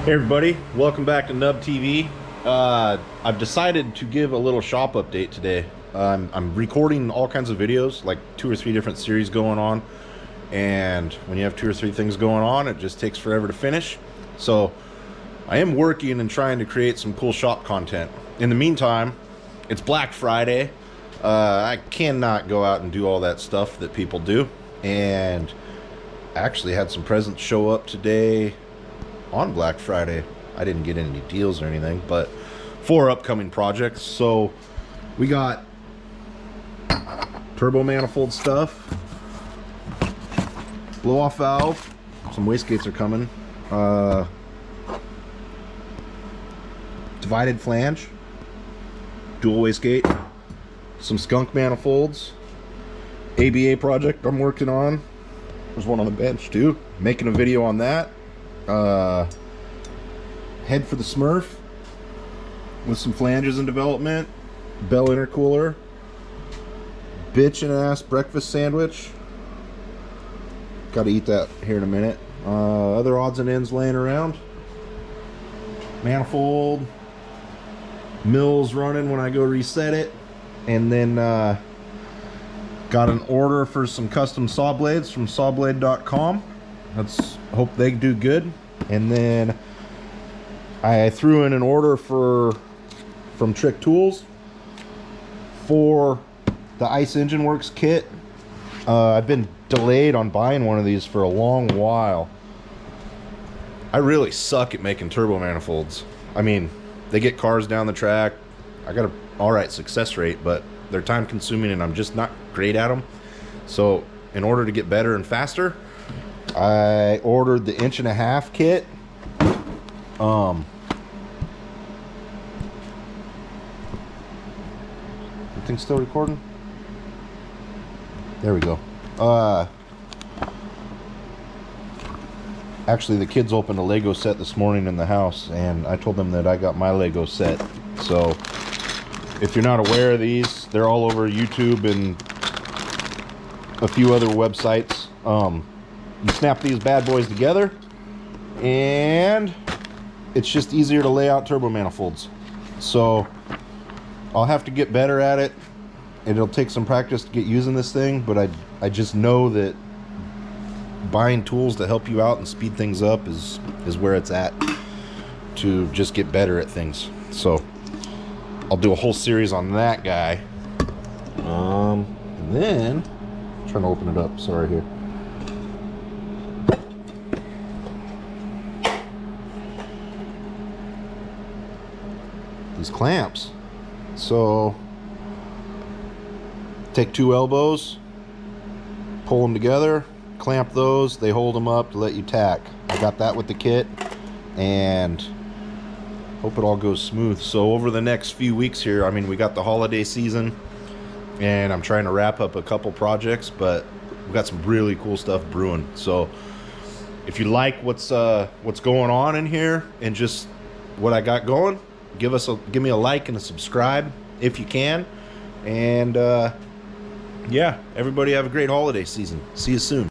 Hey everybody, welcome back to Nub TV. I've decided to give a little shop update today. I'm recording all kinds of videos, like 2 or 3 different series going on, and when you have 2 or 3 things going on, it just takes forever to finish. So I am working and trying to create some cool shop content. In the meantime, it's Black Friday. I cannot go out and do all that stuff that people do, and I actually had some presents show up today on Black Friday. I didn't get any deals or anything, but for upcoming projects. So we got turbo manifold stuff, blow off valve, some wastegates are coming, divided flange, dual wastegate, some skunk manifolds, ABA project I'm working on. There's one on the bench too, making a video on that. Head for the Smurf with some flanges in development, bell intercooler, bitchin' ass breakfast sandwich. Gotta eat that here in a minute. Other odds and ends laying around. Manifold, mills running when I go reset it, and then got an order for some custom saw blades from sawblade.com. Let's hope they do good. And then I threw in an order from Trick Tools for the Iceengineworks kit. I've been delayed on buying one of these for a long while. I really suck at making turbo manifolds. I mean, they get cars down the track. I got an alright success rate, but they're time consuming and I'm just not great at them. So in order to get better and faster, I ordered the 1.5" kit. Everything's still recording? There we go. Actually, the kids opened a Lego set this morning in the house, and I told them that I got my Lego set. So if you're not aware of these, they're all over YouTube and a few other websites. You snap these bad boys together, and it's just easier to lay out turbo manifolds. So I'll have to get better at it. It'll take some practice to get using this thing, but I just know that buying tools to help you out and speed things up is where it's at to just get better at things. So I'll do a whole series on that guy. And then I'm trying to open it up. Sorry here. These clamps. So take 2 elbows, pull them together, clamp those, they hold them up to let you tack. I got that with the kit, and hope it all goes smooth. So over the next few weeks here, I mean, we got the holiday season and I'm trying to wrap up a couple projects, but we've got some really cool stuff brewing. So if you like what's going on in here and just what I got going, give me a like and a subscribe if you can. And yeah, everybody have a great holiday season. See you soon.